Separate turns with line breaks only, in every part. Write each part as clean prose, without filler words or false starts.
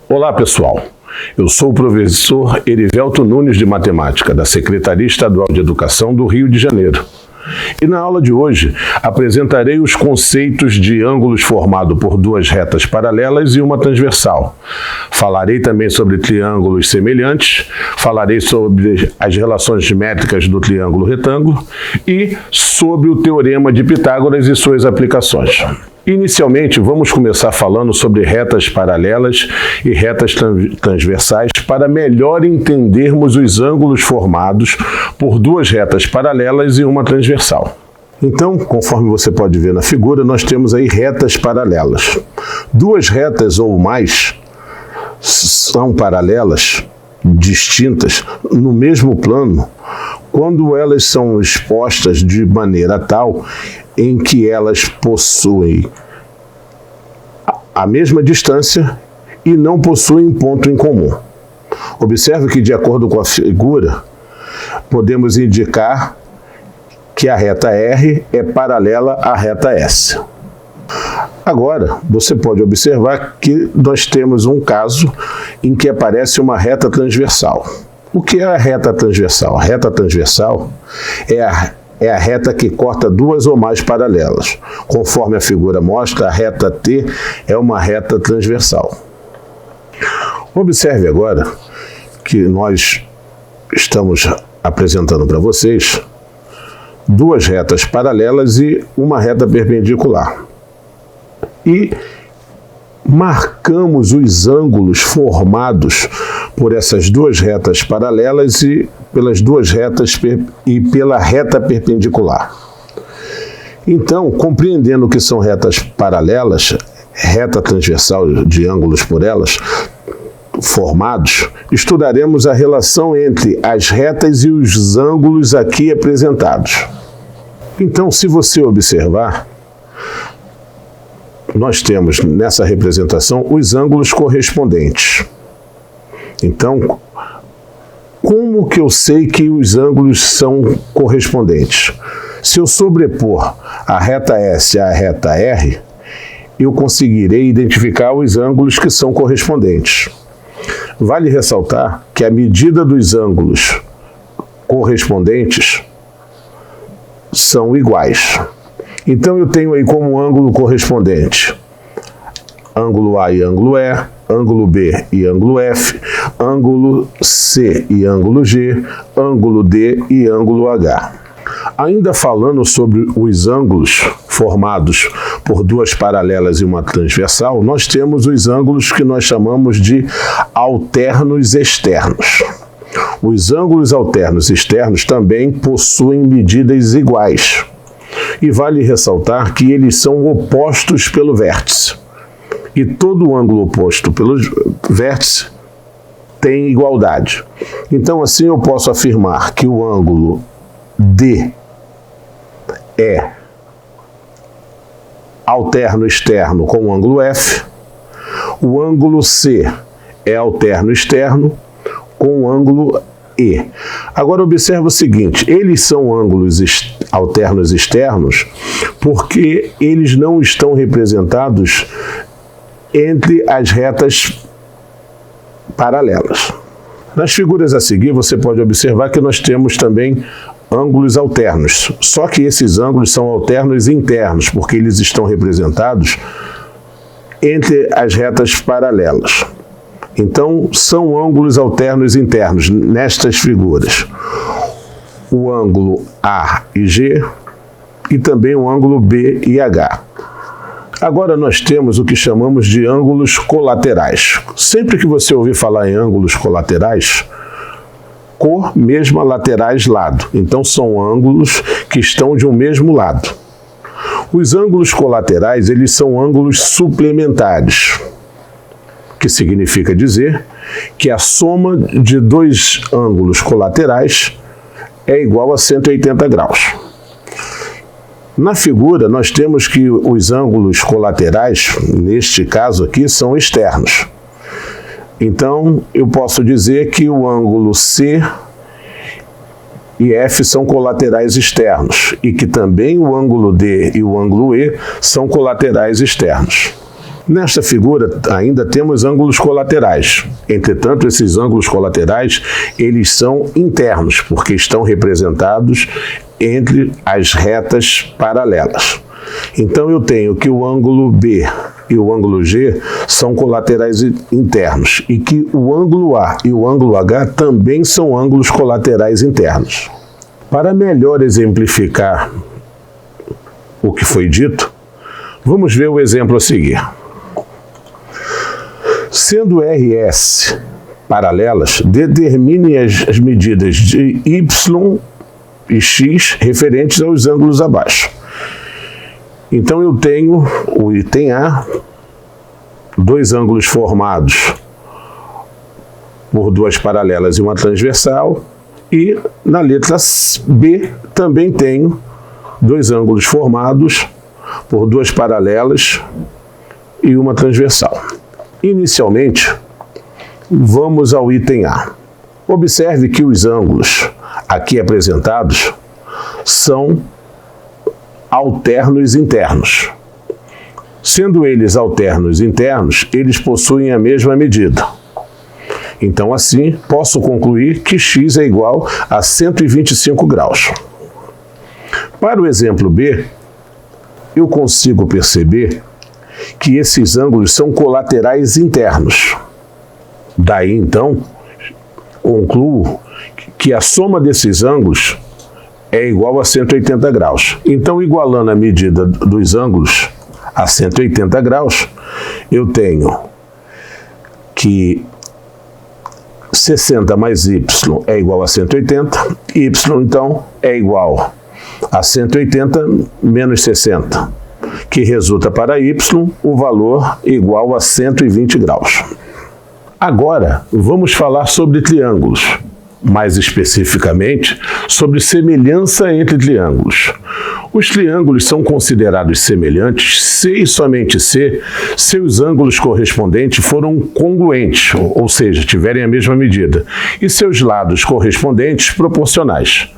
Olá pessoal, eu sou o professor Erivelto Nunes de Matemática, da Secretaria Estadual de Educação do Rio de Janeiro. E na aula de hoje apresentarei os conceitos de ângulos formados por duas retas paralelas e uma transversal. Falarei também sobre triângulos semelhantes, falarei sobre as relações métricas do triângulo retângulo e sobre o Teorema de Pitágoras e suas aplicações. Inicialmente, vamos começar falando sobre retas paralelas e retas transversais para melhor entendermos os ângulos formados por duas retas paralelas e uma transversal. Então, conforme você pode ver na figura, nós temos aí retas paralelas. Duas retas ou mais são paralelas, distintas, no mesmo plano, quando elas são expostas de maneira tal em que elas possuem a mesma distância e não possuem ponto em comum. Observe que, de acordo com a figura, podemos indicar que a reta R é paralela à reta S. Agora, você pode observar que nós temos um caso em que aparece uma reta transversal. O que é a reta transversal? A reta transversal é a reta que corta duas ou mais paralelas. Conforme a figura mostra, a reta T é uma reta transversal. Observe agora que nós estamos apresentando para vocês duas retas paralelas e uma reta perpendicular. E marcamos os ângulos formados por essas duas retas paralelas e pelas duas retas e pela reta perpendicular. Então, compreendendo que são retas paralelas, reta transversal de ângulos por elas formados, estudaremos a relação entre as retas e os ângulos aqui apresentados. Então, se você observar, nós temos nessa representação os ângulos correspondentes. Então, como que eu sei que os ângulos são correspondentes? Se eu sobrepor a reta S à reta R, eu conseguirei identificar os ângulos que são correspondentes. Vale ressaltar que a medida dos ângulos correspondentes são iguais. Então eu tenho aí como ângulo correspondente ângulo A e ângulo E, ângulo B e ângulo F, ângulo C e ângulo G, ângulo D e ângulo H. Ainda falando sobre os ângulos formados por duas paralelas e uma transversal, nós temos os ângulos que nós chamamos de alternos externos. Os ângulos alternos externos também possuem medidas iguais. E vale ressaltar que eles são opostos pelo vértice. E todo ângulo oposto pelo vértice tem igualdade. Então, assim, eu posso afirmar que o ângulo D é alterno externo com o ângulo F, o ângulo C é alterno externo com o ângulo E. Agora observa o seguinte, eles são ângulos alternos externos porque eles não estão representados entre as retas paralelas. Nas figuras a seguir você pode observar que nós temos também ângulos alternos, só que esses ângulos são alternos internos porque eles estão representados entre as retas paralelas. Então, são ângulos alternos internos nestas figuras. O ângulo A e G e também o ângulo B e H. Agora nós temos o que chamamos de ângulos colaterais. Sempre que você ouvir falar em ângulos colaterais, cor, mesma, laterais, lado. Então, são ângulos que estão de um mesmo lado. Os ângulos colaterais, eles são ângulos suplementares, que significa dizer que a soma de dois ângulos colaterais é igual a 180 graus. Na figura, nós temos que os ângulos colaterais, neste caso aqui, são externos. Então, eu posso dizer que o ângulo C e F são colaterais externos e que também o ângulo D e o ângulo E são colaterais externos. Nesta figura ainda temos ângulos colaterais. Entretanto, esses ângulos colaterais, eles são internos, porque estão representados entre as retas paralelas. Então eu tenho que o ângulo B e o ângulo G são colaterais internos e que o ângulo A e o ângulo H também são ângulos colaterais internos. Para melhor exemplificar o que foi dito, vamos ver o exemplo a seguir. Sendo RS paralelas, determine as medidas de Y e X referentes aos ângulos abaixo. Então eu tenho o item A, dois ângulos formados por duas paralelas e uma transversal, e na letra B também tenho dois ângulos formados por duas paralelas e uma transversal. Inicialmente, vamos ao item A. Observe que os ângulos aqui apresentados são alternos internos. Sendo eles alternos internos, eles possuem a mesma medida. Então, assim, posso concluir que x é igual a 125 graus. Para o exemplo B, eu consigo perceber que esses ângulos são colaterais internos. Daí, então, concluo que a soma desses ângulos é igual a 180 graus. Então, igualando a medida dos ângulos a 180 graus, eu tenho que 60 mais y é igual a 180, y, então, é igual a 180 menos 60, que resulta para y o valor igual a 120 graus. Agora, vamos falar sobre triângulos, mais especificamente sobre semelhança entre triângulos. Os triângulos são considerados semelhantes se e somente se seus ângulos correspondentes foram congruentes, ou seja, tiverem a mesma medida, e seus lados correspondentes proporcionais.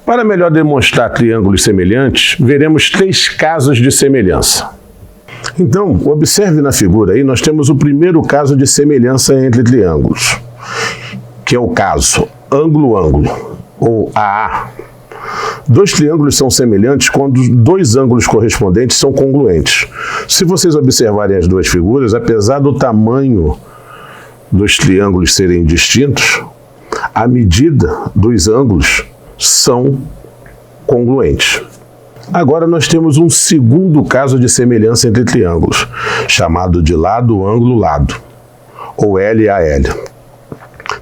Para melhor demonstrar triângulos semelhantes, veremos 3 casos de semelhança. Então, observe na figura aí, nós temos o primeiro caso de semelhança entre triângulos, que é o caso ângulo-ângulo, ou AA. Dois triângulos são semelhantes quando dois ângulos correspondentes são congruentes. Se vocês observarem as duas figuras, apesar do tamanho dos triângulos serem distintos, a medida dos ângulos são congruentes. Agora nós temos um segundo caso de semelhança entre triângulos, chamado de lado-ângulo-lado, ou LAL.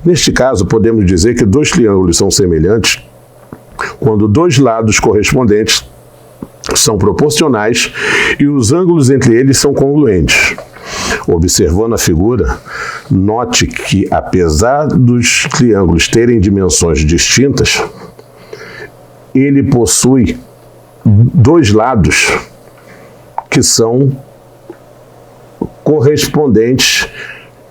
Neste caso, podemos dizer que dois triângulos são semelhantes quando dois lados correspondentes são proporcionais e os ângulos entre eles são congruentes. Observando a figura, note que, apesar dos triângulos terem dimensões distintas, ele possui dois lados que são correspondentes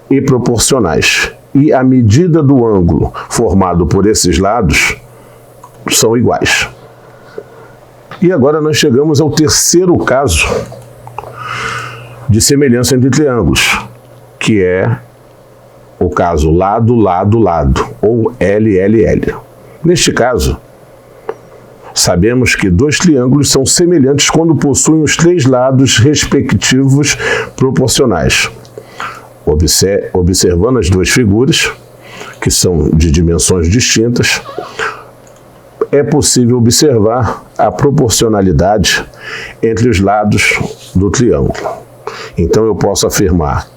e proporcionais. E a medida do ângulo formado por esses lados são iguais. E agora nós chegamos ao terceiro caso de semelhança entre triângulos, que é o caso lado-lado-lado, ou LLL. Neste caso, sabemos que dois triângulos são semelhantes quando possuem os 3 lados respectivos proporcionais. Observando as duas figuras, que são de dimensões distintas, é possível observar a proporcionalidade entre os lados do triângulo. Então eu posso afirmar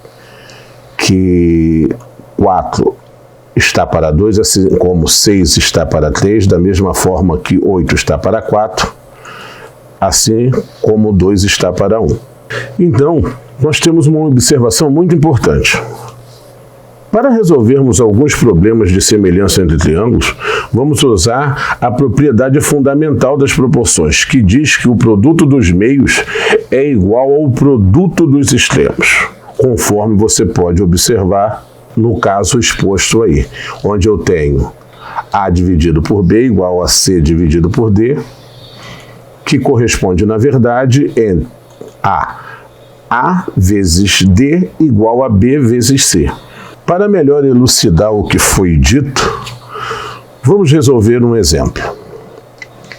que 4 está para 2, assim como 6 está para 3, da mesma forma que 8 está para 4, assim como 2 está para 1. Então, nós temos uma observação muito importante. Para resolvermos alguns problemas de semelhança entre triângulos, vamos usar a propriedade fundamental das proporções, que diz que o produto dos meios é igual ao produto dos extremos, conforme você pode observar no caso exposto aí, onde eu tenho A dividido por B igual a C dividido por D, que corresponde, na verdade, em A A vezes D igual a B vezes C. Para melhor elucidar o que foi dito, vamos resolver um exemplo.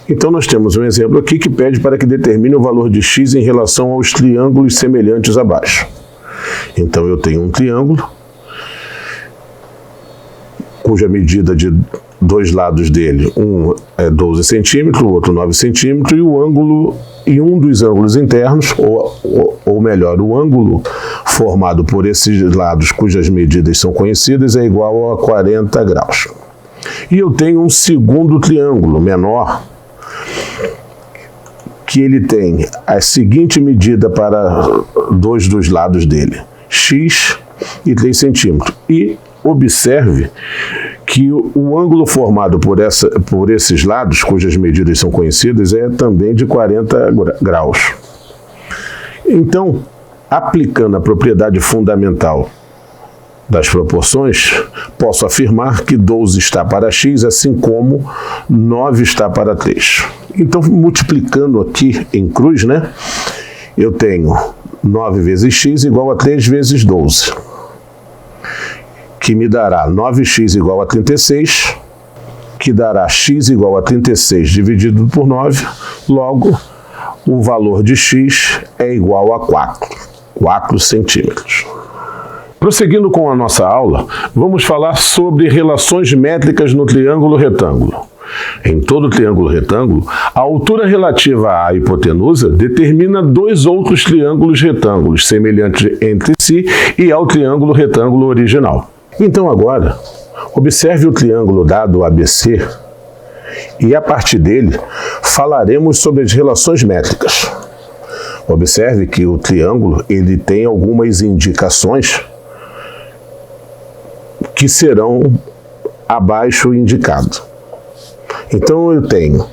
Então nós temos um exemplo aqui que pede para que determine o valor de x em relação aos triângulos semelhantes abaixo. Então eu tenho um triângulo cuja medida de dois lados dele, um é 12 centímetros, o outro 9 centímetros, e um dos ângulos internos, ou melhor, o ângulo formado por esses lados cujas medidas são conhecidas é igual a 40 graus. E eu tenho um segundo triângulo menor, que ele tem a seguinte medida para dois dos lados dele, x e 3 centímetros. E observe que o ângulo formado por esses lados, cujas medidas são conhecidas, é também de 40 graus. Então, aplicando a propriedade fundamental das proporções, posso afirmar que 12 está para x, assim como 9 está para 3. Então, multiplicando aqui em cruz, eu tenho 9 vezes x igual a 3 vezes 12. Que me dará 9x igual a 36, que dará x igual a 36 dividido por 9, logo, o valor de x é igual a 4 centímetros. Prosseguindo com a nossa aula, vamos falar sobre relações métricas no triângulo retângulo. Em todo triângulo retângulo, a altura relativa à hipotenusa determina dois outros triângulos retângulos semelhantes entre si e ao triângulo retângulo original. Então agora, observe o triângulo dado ABC e a partir dele falaremos sobre as relações métricas. Observe que o triângulo ele tem algumas indicações que serão abaixo indicado. Então eu tenho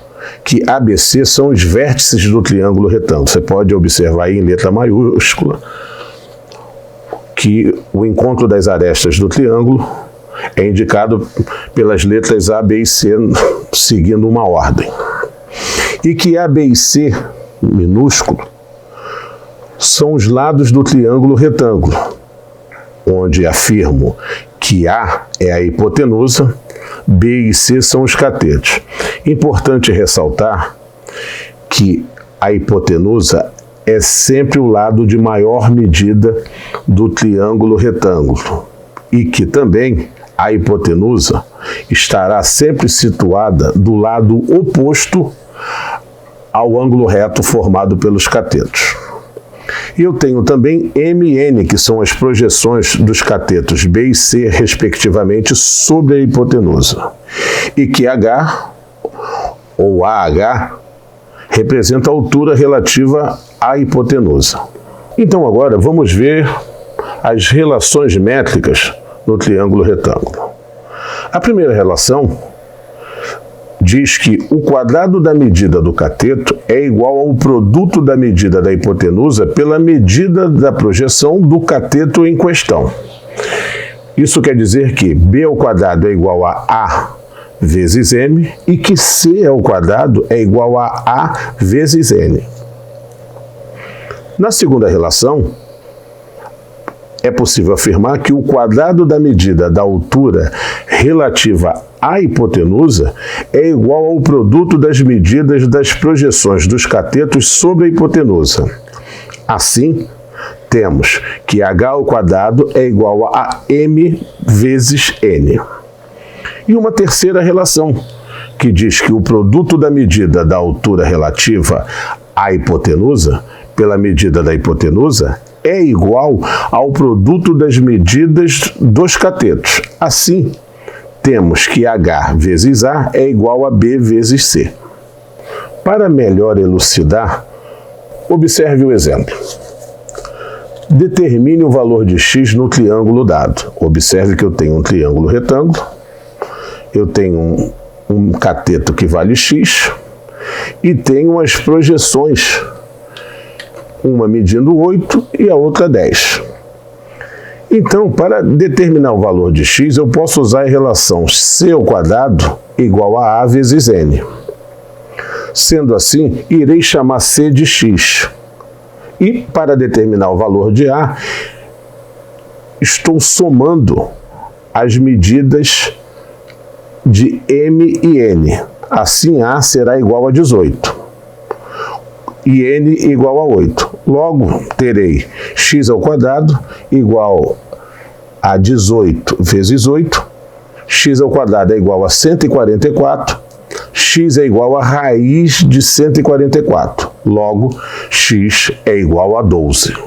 que ABC são os vértices do triângulo retângulo. Você pode observar aí em letra maiúscula que o encontro das arestas do triângulo é indicado pelas letras A, B e C, seguindo uma ordem. E que A, B e C, minúsculo, são os lados do triângulo retângulo, onde afirmo que A é a hipotenusa, B e C são os catetos. Importante ressaltar que a hipotenusa é sempre o lado de maior medida do triângulo retângulo e que também a hipotenusa estará sempre situada do lado oposto ao ângulo reto formado pelos catetos. E eu tenho também M e N, que são as projeções dos catetos B e C, respectivamente, sobre a hipotenusa. E que H, ou AH, representa a altura relativa à hipotenusa. Então agora vamos ver as relações métricas no triângulo retângulo. A primeira relação diz que o quadrado da medida do cateto é igual ao produto da medida da hipotenusa pela medida da projeção do cateto em questão. Isso quer dizer que B ao quadrado é igual a A vezes M e que C ao quadrado é igual a A vezes N. Na segunda relação, é possível afirmar que o quadrado da medida da altura relativa à hipotenusa é igual ao produto das medidas das projeções dos catetos sobre a hipotenusa. Assim, temos que H ao quadrado é igual a M vezes N. E uma terceira relação, que diz que o produto da medida da altura relativa à hipotenusa pela medida da hipotenusa é igual ao produto das medidas dos catetos. Assim, temos que H vezes A é igual a B vezes C. Para melhor elucidar, observe o exemplo. Determine o valor de x no triângulo dado. Observe que eu tenho um triângulo retângulo, eu tenho um cateto que vale x e tenho as projeções, uma medindo 8 e a outra 10. Então, para determinar o valor de x, eu posso usar a relação c ao quadrado igual a a vezes n. Sendo assim, irei chamar c de x E para determinar o valor de A, estou somando as medidas de M e N. Assim, A será igual a 18 e N igual a 8. Logo, terei x ao quadrado igual a 18 vezes 8, x ao quadrado é igual a 144, x é igual a raiz de 144. Logo, x é igual a 12.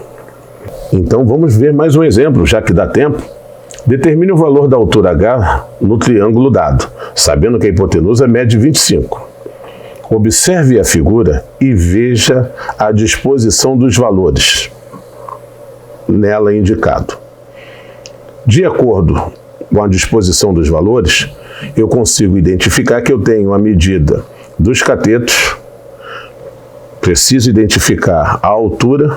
Então, vamos ver mais um exemplo, já que dá tempo. Determine o valor da altura H no triângulo dado, sabendo que a hipotenusa mede 25. Observe a figura e veja a disposição dos valores nela indicado. De acordo com a disposição dos valores, eu consigo identificar que eu tenho a medida dos catetos, preciso identificar a altura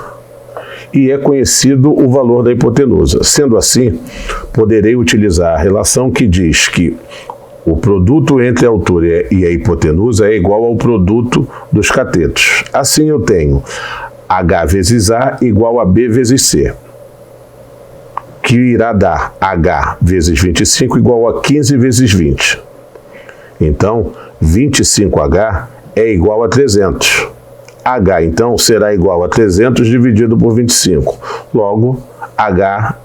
e é conhecido o valor da hipotenusa. Sendo assim, poderei utilizar a relação que diz que o produto entre a altura e a hipotenusa é igual ao produto dos catetos. Assim eu tenho H vezes A igual a B vezes C, que irá dar H vezes 25 igual a 15 vezes 20. Então, 25H é igual a 300. H, então, será igual a 300 dividido por 25. Logo, H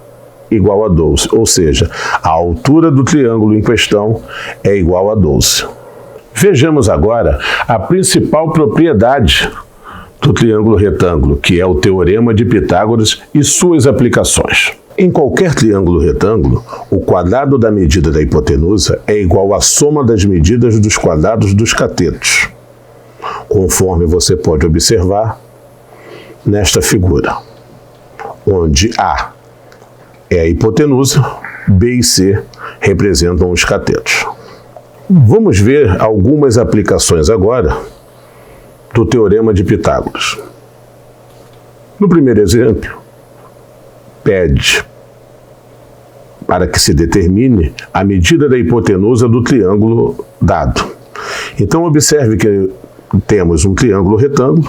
igual a 12, ou seja, a altura do triângulo em questão é igual a 12. Vejamos agora a principal propriedade do triângulo retângulo, que é o Teorema de Pitágoras e suas aplicações. Em qualquer triângulo retângulo, o quadrado da medida da hipotenusa é igual à soma das medidas dos quadrados dos catetos, conforme você pode observar nesta figura, onde A é a hipotenusa, B e C representam os catetos. Vamos ver algumas aplicações agora do Teorema de Pitágoras. No primeiro exemplo, pede para que se determine a medida da hipotenusa do triângulo dado. Então, observe que temos um triângulo retângulo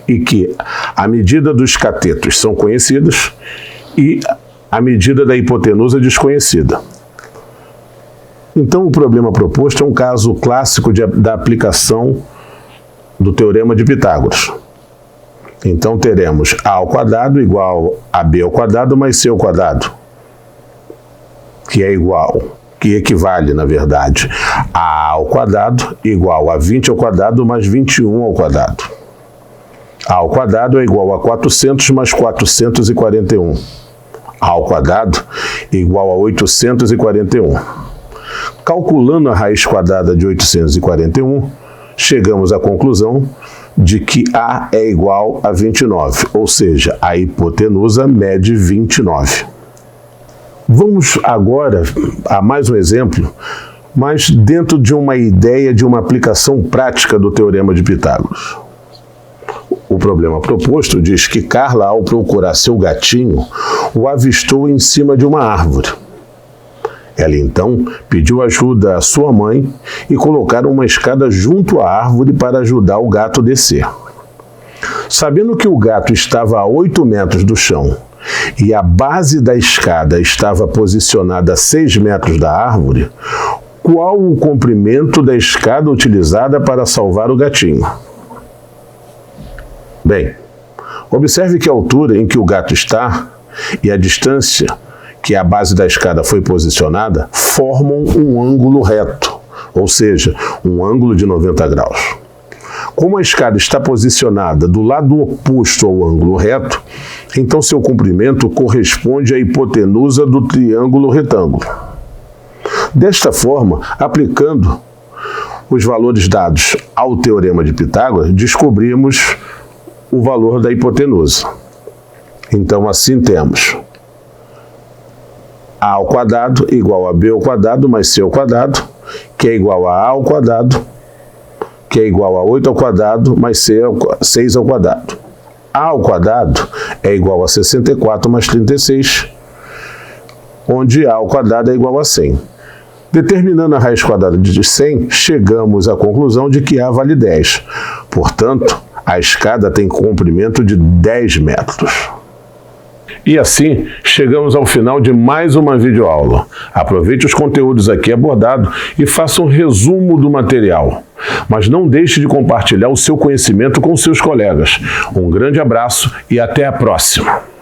e que a medida dos catetos são conhecidas e a medida da hipotenusa desconhecida. Então, o problema proposto é um caso clássico da aplicação do Teorema de Pitágoras. Então, teremos A ao quadrado igual a B ao quadrado mais C ao quadrado, que equivale, na verdade, a A ao quadrado igual a 20 ao quadrado mais 21 ao quadrado. A ao quadrado é igual a 400 mais 441. A ao quadrado igual a 841. Calculando a raiz quadrada de 841, chegamos à conclusão de que A é igual a 29, ou seja, a hipotenusa mede 29. Vamos agora a mais um exemplo, mas dentro de uma ideia de uma aplicação prática do Teorema de Pitágoras. O problema proposto diz que Carla, ao procurar seu gatinho, o avistou em cima de uma árvore. Ela então pediu ajuda à sua mãe e colocaram uma escada junto à árvore para ajudar o gato a descer. Sabendo que o gato estava a 8 metros do chão e a base da escada estava posicionada a 6 metros da árvore, qual o comprimento da escada utilizada para salvar o gatinho? Bem, observe que a altura em que o gato está e a distância que a base da escada foi posicionada formam um ângulo reto, ou seja, um ângulo de 90 graus. Como a escada está posicionada do lado oposto ao ângulo reto, então seu comprimento corresponde à hipotenusa do triângulo retângulo. Desta forma, aplicando os valores dados ao Teorema de Pitágoras, descobrimos o valor da hipotenusa. Então, assim temos A ao quadrado igual a B ao quadrado mais C ao quadrado, que é igual a A ao quadrado, que é igual a 8 ao quadrado mais 6 ao quadrado. A ao quadrado é igual a 64 mais 36, onde A ao quadrado é igual a 100. Determinando a raiz quadrada de 100, chegamos à conclusão de que A vale 10. Portanto, A escada tem comprimento de 10 metros. E assim, chegamos ao final de mais uma videoaula. Aproveite os conteúdos aqui abordados e faça um resumo do material. Mas não deixe de compartilhar o seu conhecimento com seus colegas. Um grande abraço e até a próxima!